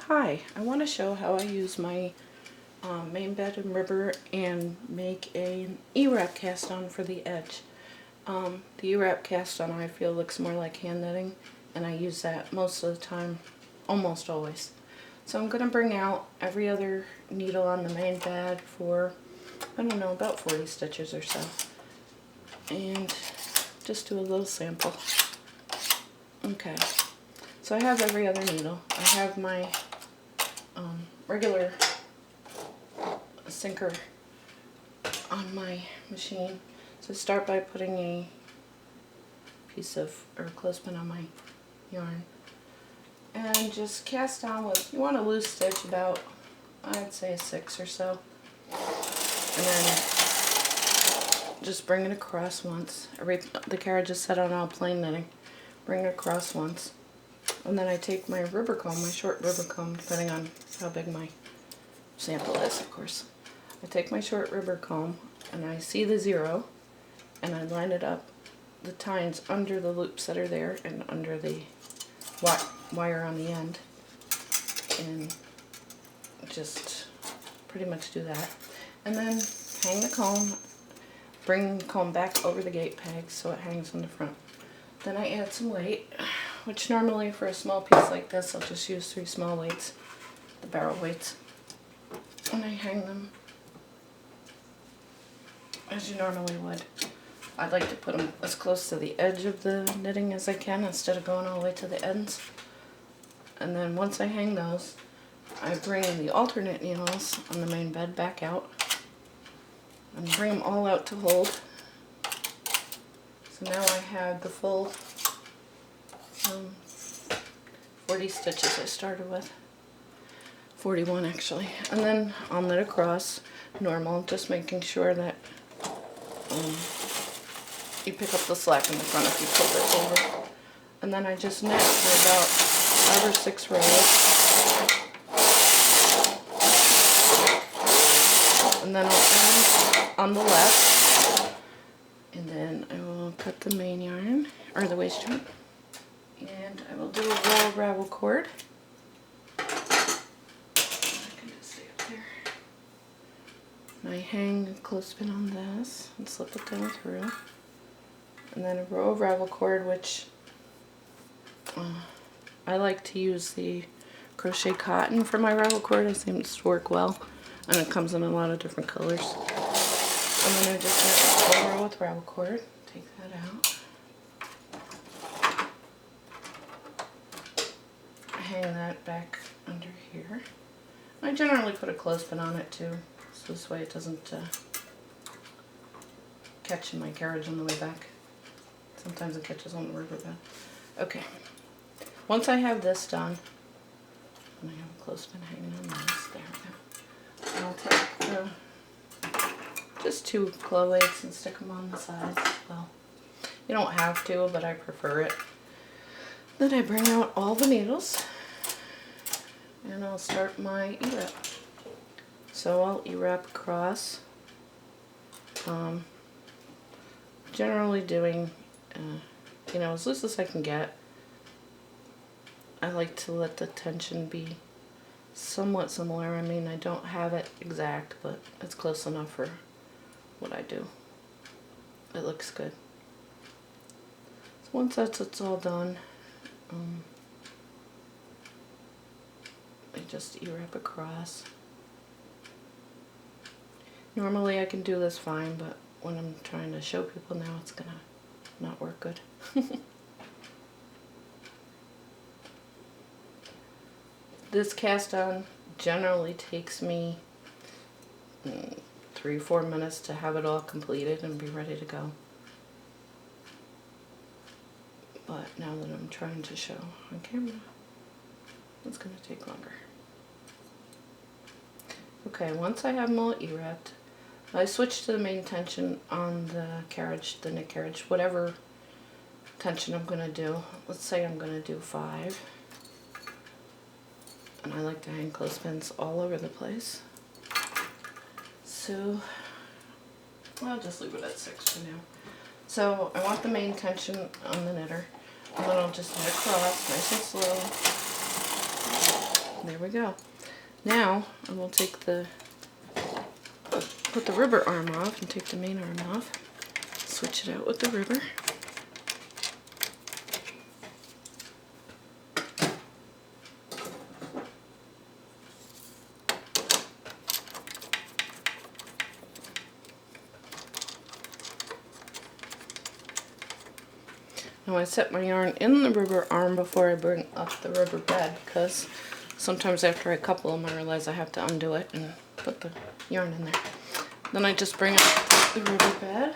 Hi, I want to show how I use my main bed and ribber and make an E-wrap cast on for the edge. The E-wrap cast on I feel looks more like hand knitting, and I use that most of the time, almost always. So I'm going to bring out every other needle on the main bed for, I don't know, about 40 stitches or so. And just do a little sample. Okay, so I have every other needle. I have my regular sinker on my machine. So start by putting a piece of or clothespin on my yarn and just cast on with, you want a loose stitch about, I'd say 6 or so, and then just bring it across once. The carriage is set on all plain knitting. Bring it across once, and then I take my rubber comb, my short rubber comb, depending on how big my sample is, of course. I take my short rubber comb and I see the 0 and I line it up the tines under the loops that are there and under the wire on the end, and just pretty much do that. And then hang the comb, bring the comb back over the gate peg so it hangs on the front. Then I add some weight, which normally for a small piece like this I'll just use 3 small weights, the barrel weights. And I hang them as you normally would. I'd like to put them as close to the edge of the knitting as I can instead of going all the way to the ends. And then once I hang those, I bring the alternate needles on the main bed back out and bring them all out to hold. So now I have the full 40 stitches I started with. 41 actually. And then I'll knit across normal, just making sure that you pick up the slack in the front if you pull it over. And then I just knit for about 5 or 6 rows. And then I'll end on the left. And then I will cut the main yarn, or the waist joint. And I will do a roll ravel cord. I hang a clothespin on this and slip it down through, and then a row of ravel cord, which I like to use the crochet cotton for my ravel cord. It seems to work well, and it comes in a lot of different colors. And then I just knit a full row with ravel cord. Take that out. I hang that back under here. I generally put a clothespin on it too, so this way it doesn't catch in my carriage on the way back. Sometimes it catches on the rubber bed. Okay, once I have this done, and I have a clothespin hanging on this, there we go. I'll take just 2 claw weights and stick them on the sides. Well, you don't have to, but I prefer it. Then I bring out all the needles, and I'll start my E-wrap. So I'll E-wrap across, generally doing, as loose as I can get. I like to let the tension be somewhat similar. I mean, I don't have it exact, but it's close enough for what I do. It looks good. So once it's all done, I just E-wrap across. Normally I can do this fine, but when I'm trying to show people now, it's gonna not work good. This cast on generally takes me 3 or 4 minutes to have it all completed and be ready to go. But now that I'm trying to show on camera, it's gonna take longer. Okay, once I have them all E-wrapped, I switch to the main tension on the carriage, the knit carriage, whatever tension I'm going to do. Let's say I'm going to do 5. And I like to hang clothespins all over the place. So I'll just leave it at 6 for now. So I want the main tension on the knitter, and then I'll just knit across nice and slow. There we go. Now I will take put the rubber arm off and take the main arm off. Switch it out with the rubber. Now I set my yarn in the rubber arm before I bring up the rubber bed, because sometimes after I couple them I realize I have to undo it and put the yarn in there. Then I just bring up the rubber bed.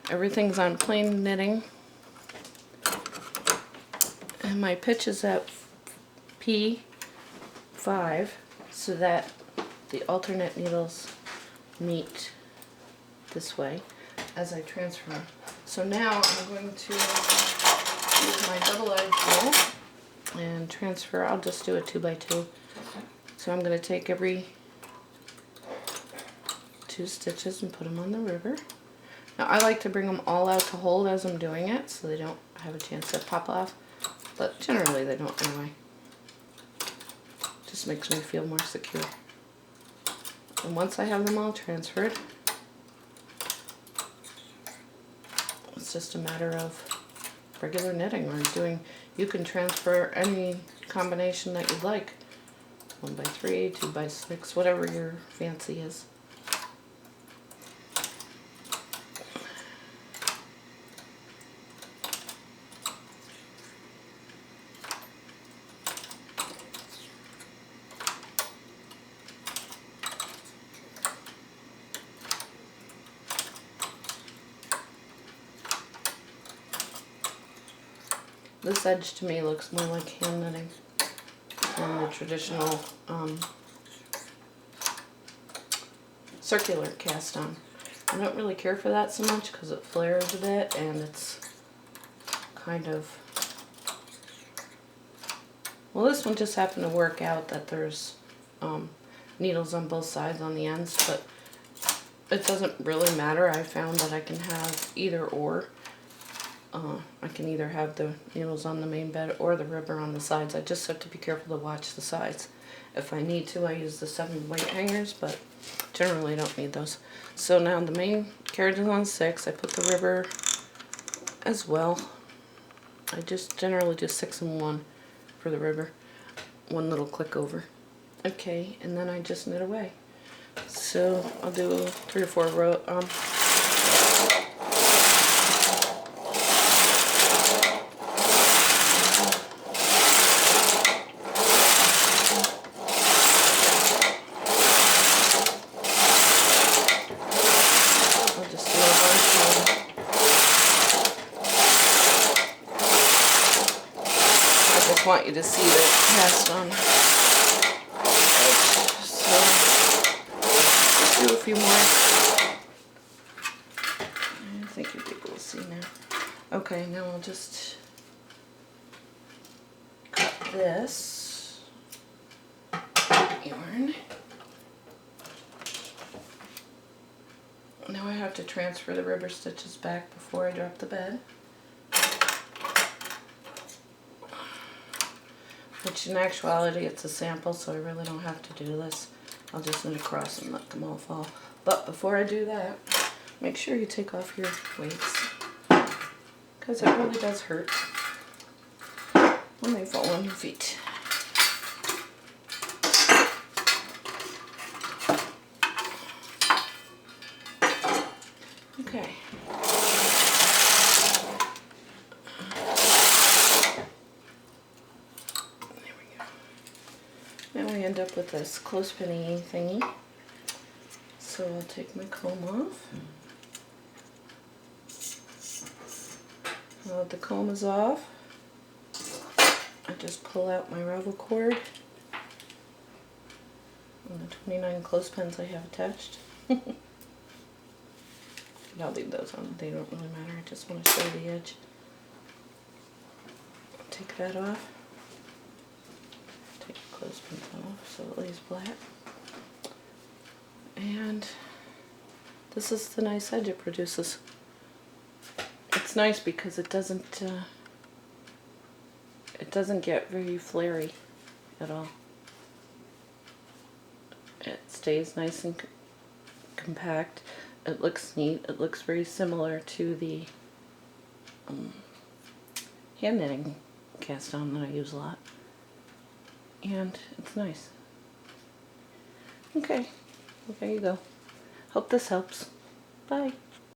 Everything's on plain knitting. And my pitch is at P5 so that the alternate needles meet this way as I transfer them. So now I'm going to use my double-edged roll and transfer. I'll just do a 2x2. So I'm going to take every 2 stitches and put them on the rubber. Now I like to bring them all out to hold as I'm doing it so they don't have a chance to pop off, but generally they don't anyway. Just makes me feel more secure. And once I have them all transferred, it's just a matter of regular knitting or doing, you can transfer any combination that you'd like. 1x3, 2x6, whatever your fancy is. This edge to me looks more like hand knitting than the traditional circular cast on. I don't really care for that so much because it flares a bit and it's kind of, well, this one just happened to work out that there's needles on both sides on the ends, but it doesn't really matter. I found that I can have either or. I can either have the needles on the main bed or the rubber on the sides. I just have to be careful to watch the sides. If I need to, I use the 7 white hangers, but generally I don't need those. So now the main carriage is on 6. I put the rubber as well. I just generally do 6 and 1 for the rubber. 1 little click over. Okay, and then I just knit away. So I'll do 3 or 4 rows. Want you to see the cast on edge, so let's do a few more. I think you'll be able to see now. Okay, now I'll just cut this yarn. Now I have to transfer the rubber stitches back before I drop the bed. Which in actuality it's a sample, so I really don't have to do this. I'll just knit across and let them all fall. But before I do that, make sure you take off your weights, because it really does hurt when they fall on your feet. Okay. End up with this clothespin thingy. So I'll take my comb off. Now that the comb is off, I just pull out my ravel cord and the 29 clothespins I have attached. I'll leave those on, they don't really matter, I just want to show the edge. Take that off. Clothespins off so it lays flat. And this is the nice edge it produces. It's nice because it doesn't get very flary at all. It stays nice and compact. It looks neat. It looks very similar to the hand knitting cast on that I use a lot. And it's nice. Okay, well, there you go. Hope this helps. Bye.